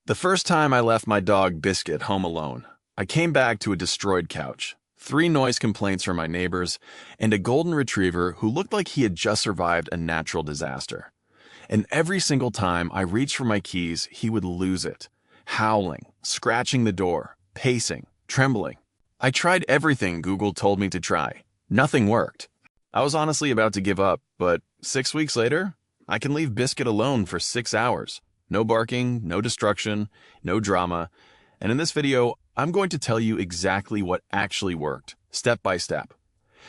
The first time I left my dog Biscuit home alone, I came back to a destroyed couch, 3 noise complaints from my neighbors, and a golden retriever who looked like he had just survived a natural disaster. And every single time I reached for my keys, he would lose it, howling, scratching the door, pacing, trembling. I tried everything Google told me to try. Nothing worked. I was honestly about to give up, but 6 weeks later, I can leave Biscuit alone for 6 hours. No barking, no destruction, no drama. And in this video, I'm going to tell you exactly what actually worked, step by step.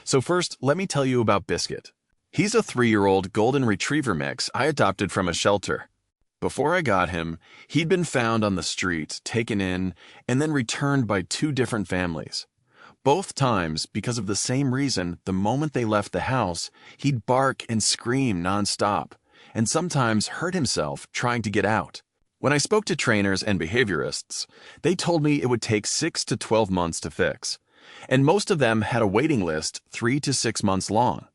So first, let me tell you about Biscuit. He's a 3-year-old Golden Retriever mix I adopted from a shelter. Before I got him, he'd been found on the street, taken in, and then returned by 2 different families. Both times, because of the same reason, the moment they left the house, he'd bark and scream nonstop, and sometimes hurt himself trying to get out. When I spoke to trainers and behaviorists, they told me it would take 6 to 12 months to fix, and most of them had a waiting list 3 to 6 months long.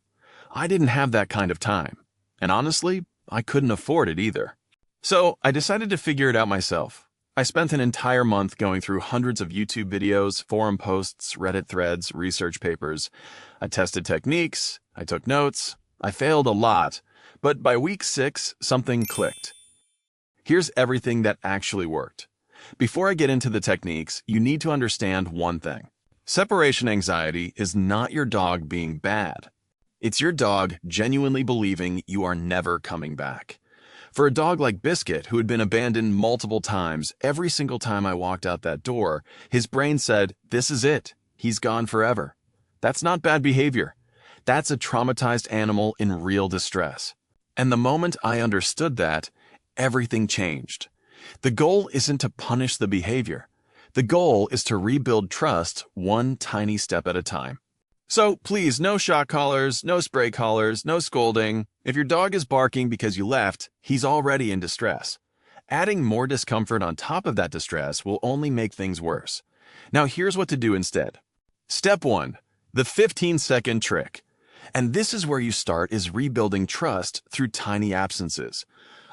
I didn't have that kind of time, and honestly, I couldn't afford it either. So I decided to figure it out myself. I spent an entire month going through hundreds of YouTube videos, forum posts, Reddit threads, research papers. I tested techniques, I took notes, I failed a lot, but by week 6, something clicked. Here's everything that actually worked. Before I get into the techniques, you need to understand one thing. Separation anxiety is not your dog being bad. It's your dog genuinely believing you are never coming back. For a dog like Biscuit, who had been abandoned multiple times, every single time I walked out that door, his brain said, "This is it. He's gone forever." That's not bad behavior. That's a traumatized animal in real distress. And the moment I understood that, everything changed. The goal isn't to punish the behavior. The goal is to rebuild trust one tiny step at a time. So please, no shock collars, no spray collars, no scolding. If your dog is barking because you left, he's already in distress. Adding more discomfort on top of that distress will only make things worse. Now here's what to do instead. Step 1, the 15-second trick. And this is where you start, is rebuilding trust through tiny absences.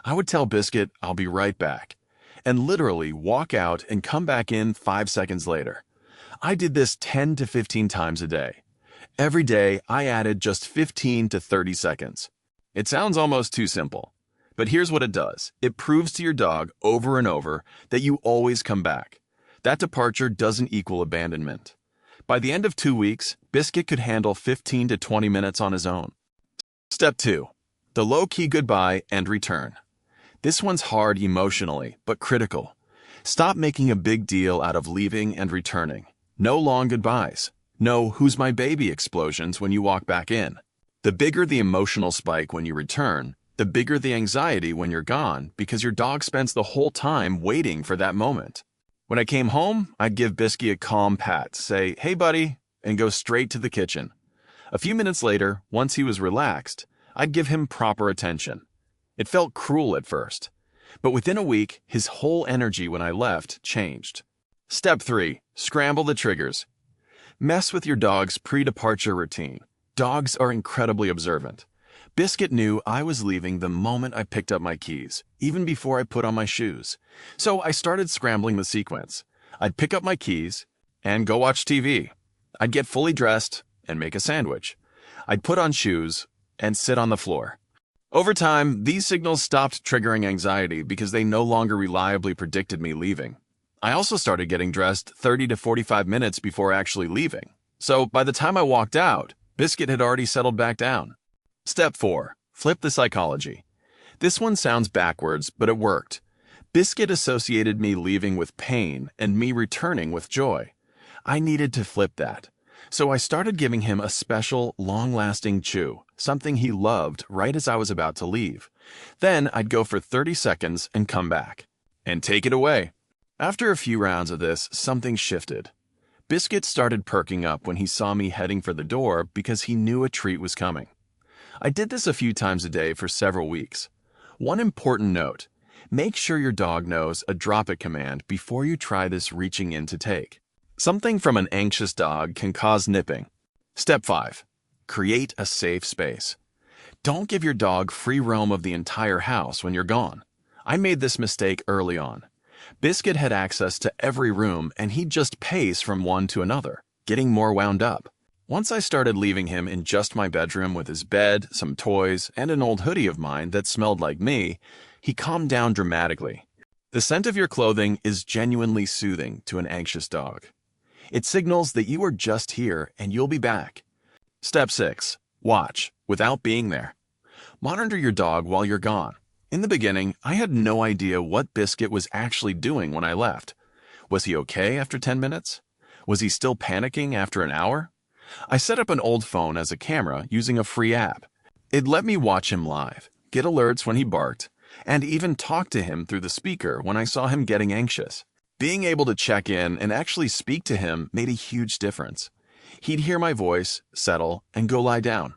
I would tell Biscuit, "I'll be right back," and literally walk out and come back in 5 seconds later. I did this 10 to 15 times a day. Every day, I added just 15 to 30 seconds. It sounds almost too simple, but here's what it does. It proves to your dog over and over that you always come back. That departure doesn't equal abandonment. By the end of 2 weeks, Biscuit could handle 15 to 20 minutes on his own. Step 2, the low-key goodbye and return. This one's hard emotionally, but critical. Stop making a big deal out of leaving and returning. No long goodbyes. No "who's my baby" explosions when you walk back in. The bigger the emotional spike when you return, the bigger the anxiety when you're gone, because your dog spends the whole time waiting for that moment. When I came home, I'd give Biscuit a calm pat, say, "Hey buddy," and go straight to the kitchen. A few minutes later, once he was relaxed, I'd give him proper attention. It felt cruel at first, but within a week, his whole energy when I left changed. Step 3, scramble the triggers. Mess with your dog's pre-departure routine. Dogs are incredibly observant. Biscuit knew I was leaving the moment I picked up my keys, even before I put on my shoes. So I started scrambling the sequence. I'd pick up my keys and go watch TV. I'd get fully dressed and make a sandwich. I'd put on shoes and sit on the floor. Over time, these signals stopped triggering anxiety because they no longer reliably predicted me leaving. I also started getting dressed 30 to 45 minutes before actually leaving. So by the time I walked out, Biscuit had already settled back down. Step 4, flip the psychology. This one sounds backwards, but it worked. Biscuit associated me leaving with pain and me returning with joy. I needed to flip that. So I started giving him a special, long-lasting chew, something he loved right as I was about to leave. Then I'd go for 30 seconds and come back. And take it away. After a few rounds of this, something shifted. Biscuit started perking up when he saw me heading for the door because he knew a treat was coming. I did this a few times a day for several weeks. One important note, make sure your dog knows a drop it command before you try this reaching in to take. Something from an anxious dog can cause nipping. Step 5, create a safe space. Don't give your dog free roam of the entire house when you're gone. I made this mistake early on. Biscuit had access to every room, and he'd just pace from one to another, getting more wound up. Once I started leaving him in just my bedroom with his bed, some toys, and an old hoodie of mine that smelled like me, he calmed down dramatically. The scent of your clothing is genuinely soothing to an anxious dog. It signals that you are just here and you'll be back. Step 6. Watch, without being there. Monitor your dog while you're gone. In the beginning, I had no idea what Biscuit was actually doing when I left. Was he okay after 10 minutes? Was he still panicking after an hour? I set up an old phone as a camera using a free app. It let me watch him live, get alerts when he barked, and even talk to him through the speaker when I saw him getting anxious. Being able to check in and actually speak to him made a huge difference. He'd hear my voice, settle, and go lie down.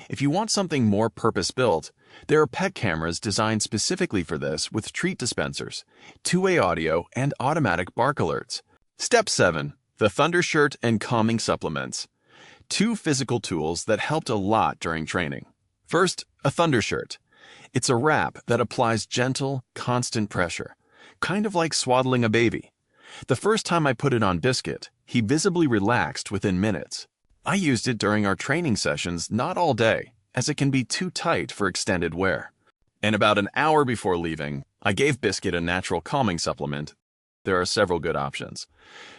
If you want something more purpose-built, there are pet cameras designed specifically for this with treat dispensers, two-way audio, and automatic bark alerts. Step 7. The Thunder Shirt and Calming Supplements. Two physical tools that helped a lot during training. First, a Thunder Shirt. It's a wrap that applies gentle, constant pressure, kind of like swaddling a baby. The first time I put it on Biscuit, he visibly relaxed within minutes. I used it during our training sessions, not all day, as it can be too tight for extended wear. And about an hour before leaving, I gave Biscuit a natural calming supplement. There are several good options.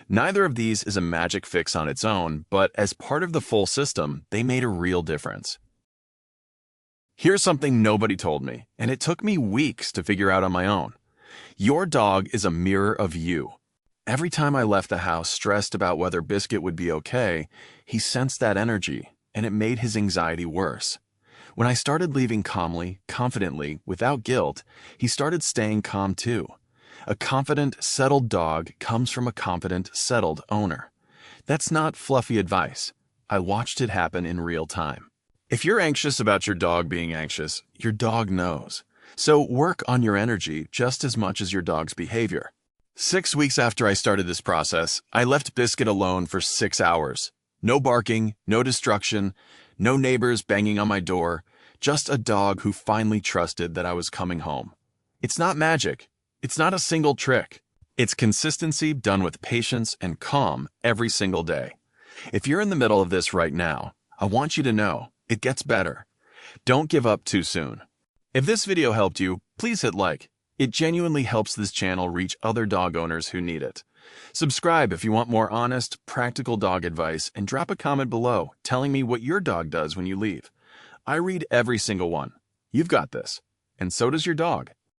Neither of these is a magic fix on its own, but as part of the full system, they made a real difference. Here's something nobody told me, and it took me weeks to figure out on my own. Your dog is a mirror of you. Every time I left the house stressed about whether Biscuit would be okay, he sensed that energy, and it made his anxiety worse. When I started leaving calmly, confidently, without guilt, he started staying calm too. A confident, settled dog comes from a confident, settled owner. That's not fluffy advice. I watched it happen in real time. If you're anxious about your dog being anxious, your dog knows. So work on your energy just as much as your dog's behavior. 6 weeks after I started this process, I left Biscuit alone for 6 hours. No barking, no destruction, no neighbors banging on my door, just a dog who finally trusted that I was coming home. It's not magic. It's not a single trick. It's consistency done with patience and calm every single day. If you're in the middle of this right now, I want you to know it gets better. Don't give up too soon. If this video helped you, please hit like. It genuinely helps this channel reach other dog owners who need it. Subscribe if you want more honest, practical dog advice, and drop a comment below telling me what your dog does when you leave. I read every single one. You've got this, and so does your dog.